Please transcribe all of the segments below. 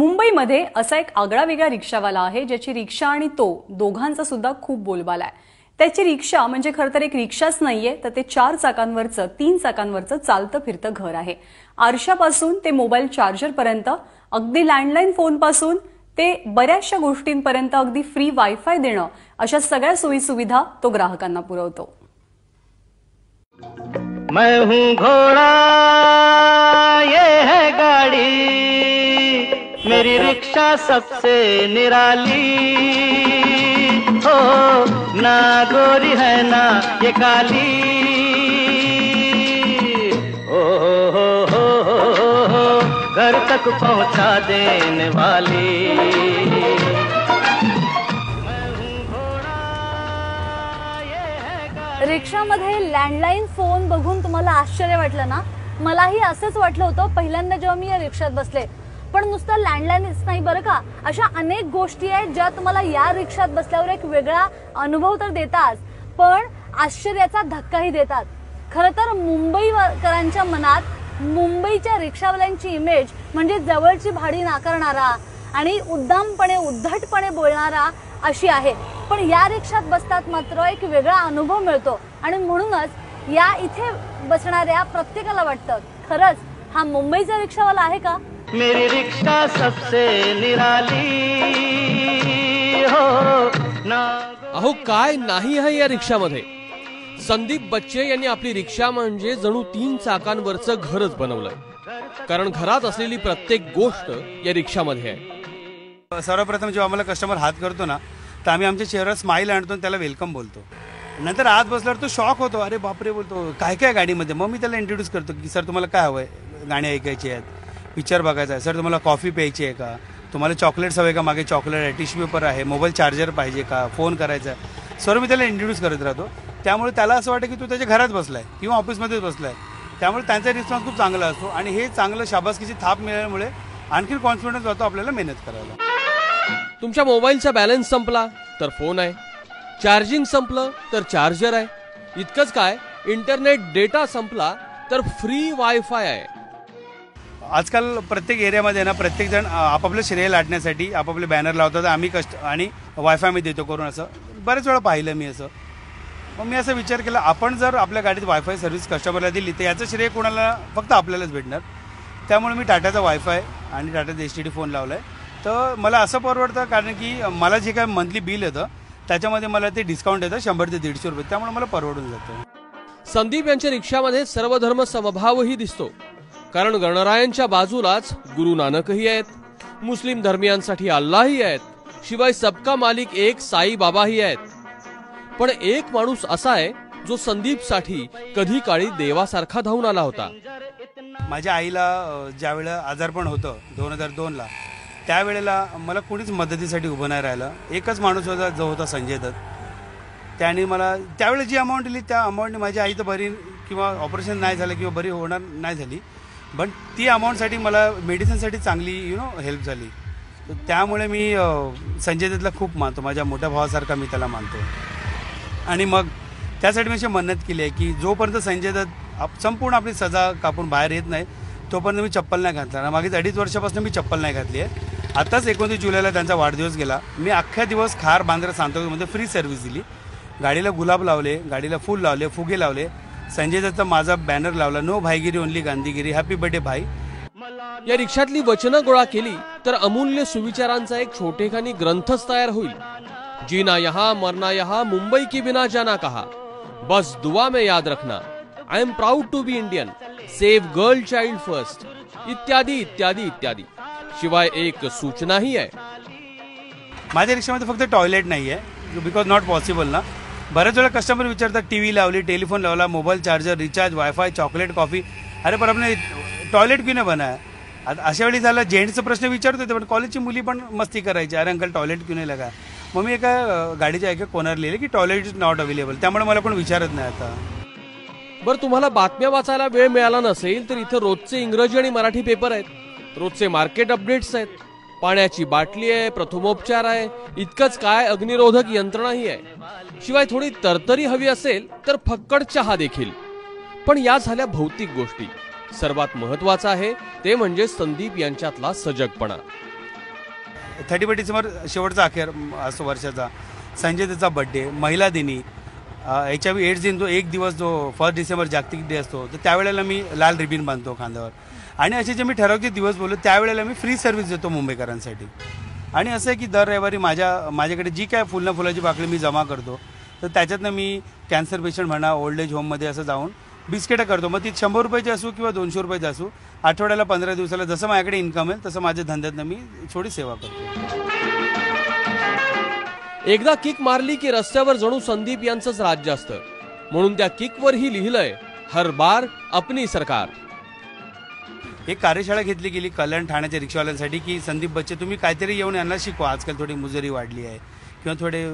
मुंबईमध्ये असा एक आगळा-वेगळा रिक्षावाला आहे ज्याची रिक्षा आणि तो दोघांचा सुद्धा खूप बोलबाला आहे। त्याची रिक्षा म्हणजे खरं तर एक रिक्षाच नाहीये, तर ते 4 चाकांवरचं 3 चाकांवरचं चालतं फिरतं घर आहे। आरशापासून ते मोबाईल चार्जर पर्यंत, अगदी लँडलाईन फोन पासून ते बऱ्याचशा गोष्टींपर्यंत अगदी फ्री वायफाय देणं, अशा सगळ्या सोयी सुविधा तो ग्राहकांना पुरवतो। मैं हूँ घोड़ा ये है गाड़ी, मेरी रिक्शा सबसे निराली हो, ना गोरी है ना ये काली, ओ हो, घर तक पहुँचा देने वाली। रिक्षामध्ये लँडलाईन फोन बघून तुम्हाला आश्चर्य वाटलं ना? मलाही असंच वाटलं होतं पहिल्यांदा जेव्हा मी या रिक्षात बसले। पण नुसतं लँडलाईनच नाही बरं का, अशा अनेक गोष्टी आहेत ज्या तुम्हाला या रिक्षात बसल्यावर एक वेगळा अनुभव तर देतात, पण आश्चर्याचा धक्काही देतात। खरं तर मुंबईकरांच्या मनात मुंबईच्या रिक्षावाल्यांची इमेज म्हणजे जवळची भाडी नाकारणारा आणि उद्धटपणे बोलणारा अशी आहे। पण या रिक्षात बसतात मात्र एक वेगळा अनुभव मिळतो आणि म्हणूनच या इथे बसणाऱ्या प्रत्येकाला वाटतं खरंच हा मुंबईचा रिक्षावाला आहे का? मेरी रिक्शा सबसे निराली हो ना। अहो काय नाही आहे या रिक्षामध्ये। संदीप बच्चे यांनी आपली रिक्षा म्हणजे जणू 3 चाकांवरचं घरच बनवलंय, कारण घरात असलेली प्रत्येक गोष्ट या रिक्षामध्ये आहे। सर्वप्रथम जेव्हा आम्हाला कस्टमर हात करतो ना, तर आम्ही आमच्या चेहऱ्यावर स्माइल आणतो आणि त्याला वेलकम बोलतो। नंतर आत बसल्यावर तो शॉक होतो, अरे बापरे बोलतो काय काय गाडीमध्ये। मग मी त्याला इंट्रोड्यूस करतो की सर तुम्हाला काय हवंय, गाणी ऐकायची आहेत, पिक्चर बघायचा आहे, सर तुम्हाला कॉफी प्यायची आहे का, तुम्हाला चॉकलेट्स हवे का, मागे चॉकलेट आहे, टिश्यू पेपर आहे, मोबाईल चार्जर पाहिजे का, फोन करायचा आहे, सर मी त्याला इंट्रोड्यूस करत राहतो। त्यामुळे त्याला असं वाटतं की तो त्याच्या घरात बसलाय किंवा ऑफिसमध्येच बसलाय, त्यामुळे त्यांचा रिस्पॉन्स खूप चांगला असतो आणि हे चांगलं शाबासकीची थाप मिळाल्यामुळे आणखी कॉन्फिडन्स होतो आपल्याला मेहनत करायला। तुमच्या मोबाईलचा बॅलन्स संपला तर फोन आहे, चार्जिंग संपलं तर चार्जर आहे, इतकंच काय इंटरनेट डेटा संपला तर फ्री वायफाय आहे। आजकाल प्रत्येक एरियामध्ये ना प्रत्येक जण आपापलं श्रेय लाटण्यासाठी आपापले बॅनर लावतात, आम्ही आणि वायफाय मी देतो करून, असं बरेच वेळा पाहिलं मी असं। मग मी असा विचार केला, आपण जर आपल्या गाडीत वायफाय सर्व्हिस कस्टमरला दिली तर याचं श्रेय कोणाला, फक्त आपल्यालाच भेटणार। त्यामुळे मी टाटाचा वायफाय आणि टाटाचा STD फोन लावला आहे। तर मला असं परवडतं कारण की मला जे काय मंथली बिल येतं त्याच्यामध्ये मला ते डिस्काउंट येतं 100 ते 150 रुपये, त्यामुळे मला परवडून जातं। संदीप यांच्या रिक्षामध्ये सर्वधर्म समभावही दिसतो, कारण गणरायांच्या बाजूलाच गुरु नानकही आहेत, मुस्लिम धर्मियांसाठी अल्लाहही आहेत, शिवाय सबका मालिक एक साई बाबाही आहेत। पण एक माणूस असा आहे जो संदीपसाठी कधी काळी देवासारखा धावून आला होता। माझ्या आईला ज्यावेळेला आजारपण होतं 2002ला, त्यावेळेला मला कोणीच मदतीसाठी उभं नाही राहिलं। एकच माणूस होता जो होता संजय दत्त। त्याने मला त्यावेळेला जी अमाऊंट दिली त्या अमाऊंटने माझी आई तर बरी किंवा ऑपरेशन नाही झालं किंवा बरी होणार नाही झाली, पण ती अमाऊंटसाठी मला मेडिसिनसाठी चांगली हेल्प झाली। तर त्यामुळे मी संजय दत्तला खूप मानतो, माझ्या मोठ्या भावासारखा मी त्याला मानतो। आणि मग त्यासाठी मी अशी मन्नत केली आहे की जोपर्यंत संजय दत्त संपूर्ण आपली सजा कापून बाहेर येत नाही तोपर्यंत मी चप्पल नाही घातला। मागील 2.5 वर्षापासून मी चप्पल नाही घातली आहे। आताच 29 जुलैला त्यांचा वाढदिवस गेला, मी अख्ख्या दिवस खार बांद्रा सांताक्रूजमध्ये फ्री सर्व्हिस दिली। गाडीला गुलाब लावले, गाडीला फूल लावले, फुगे लावले, संजय दत्तचा माझा बॅनर लावला, no भाईगिरी only Gandhigiri, happy birthday भाई। या रिक्षातली वचनं गोळा केली तर अमूल्य सुविचारांचा एक छोटेखानी ग्रंथच तयार होईल। जीना यहाँ मरना यहाँ, मुंबई की बिना जाना कहा, बस दुआ में याद रखना, I am proud to be Indian, save girl child first, इत्यादी इत्यादी इत्यादी। शिवाय एक सूचनाही आहे, माझ्या रिक्षामध्ये फक्त टॉयलेट नाही आहे, बिकॉज नॉट पॉसिबल ना। बरेच वेळा कस्टमर विचारतात टीव्ही लावली, टेलिफोन लावला, mobile charger, recharge, wifi, chocolate, coffee, अरे पण आपने टॉयलेट क्यों नाही बनाया। आता अशा वेळी झाला जेंट्सचा प्रश्न विचारत होते, पण कॉलेजची मुली पण मस्ती करायची, अरे अंकल टॉयलेट क्यों नाही लगा। मग मी एका गाडीच्या एका कोणावर लिहिले की टॉयलेट इज नॉट अवेलेबल, त्यामुळे मला कोण विचारत नाही आता। बरं, तुम्हाला बातम्या वाचायला वेळ मिळाला नसेल तर इथं रोजचे इंग्रजी आणि मराठी पेपर आहेत, रोजचे मार्केट अपडेट्स आहेत, पाण्याची बाटली आहे, प्रथमोपचार आहे, इतकंच काय अग्निरोधक यंत्रणाही आहे। शिवाय थोडी तरतरी हवी असेल तर फक्कड चहा देखील। पण या झाल्या भौतिक गोष्टी, सर्वात महत्त्वाचं आहे ते म्हणजे संदीप यांच्यातला सजगपणा। 31 डिसेंबर शेवटचा अखेर असतो वर्षाचा, संजय दत्तचा बड्डे, महिला दिनी, HIV एड्स दिन जो एक दिवस जो 1 डिसेंबर जागतिक डे असतो, तर त्यावेळेला मी लाल रिबीन बांधतो खांद्यावर. आणि असे जे मी ठराविक दिवस बोललो त्यावेळेला मी फ्री सर्व्हिस देतो मुंबईकरांसाठी. आणि असं आहे की दर रविवारी माझ्याकडे जी काय फुलाची पाकळी मी जमा करतो, तर त्याच्यातनं मी कॅन्सर पेशंट म्हणा, ओल्ड एज होममध्ये असं जाऊन बिस्किटं करतो. मग ती 100 रुपयाची असू किंवा 200 रुपयाची असू, आठवड्याला 15 दिवसाला जसं माझ्याकडे इन्कम आहे तसं माझ्या धंद्यातनं मी थोडी सेवा करतो. एकदा किक मारली की रस्त्यावर जणू संदीप यांचंच राज्य असतं. म्हणून त्या किकवरही लिहिलंय, हर बार अपनी सरकार. एक कार्यशाळा घेतली गेली कल्याण ठाण्याच्या रिक्षावाल्यांसाठी की संदीप बच्चे तुम्ही काहीतरी येऊन यांना शिकवा, आजकाल थोडी मुजरी वाढली आहे किंवा थोडे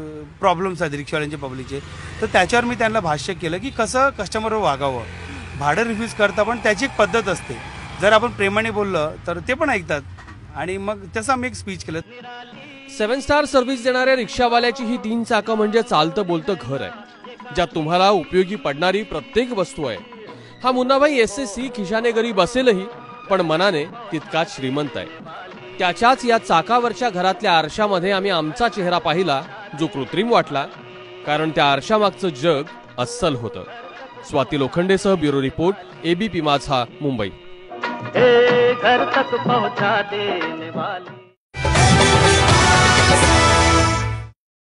प्रॉब्लेम्स आहेत रिक्षावाल्यांचे पब्लिकचे. तर त्याच्यावर मी त्यांना भाष्य केलं की कसं कस्टमरवर वागावं. भाडं रिफ्यूज करता पण त्याची एक पद्धत असते, जर आपण प्रेमाने बोललं तर ते पण ऐकतात. आणि मग तसं आम्ही एक स्पीच केलं. 7 स्टार सर्व्हिस देणाऱ्या रिक्षावाल्याची ही 3 चाकं म्हणजे चालतं बोलतं घर आहे, ज्यात तुम्हाला उपयोगी पडणारी प्रत्येक वस्तू आहे. हा मुन्नाभाई SSC खिशाने गरीब असेलही पण मनाने तितकाच श्रीमंत आहे. त्याच्याच या चाकावरच्या घरातल्या आरशामध्ये आम्ही आमचा चेहरा पाहिला, जो कृत्रिम वाटला, कारण त्या आरशामागचं जग अस्सल होतं. स्वाती लोखंडेसह ब्युरो रिपोर्ट, ABP माझा, मुंबई. घर तक पहुंचा देने वाली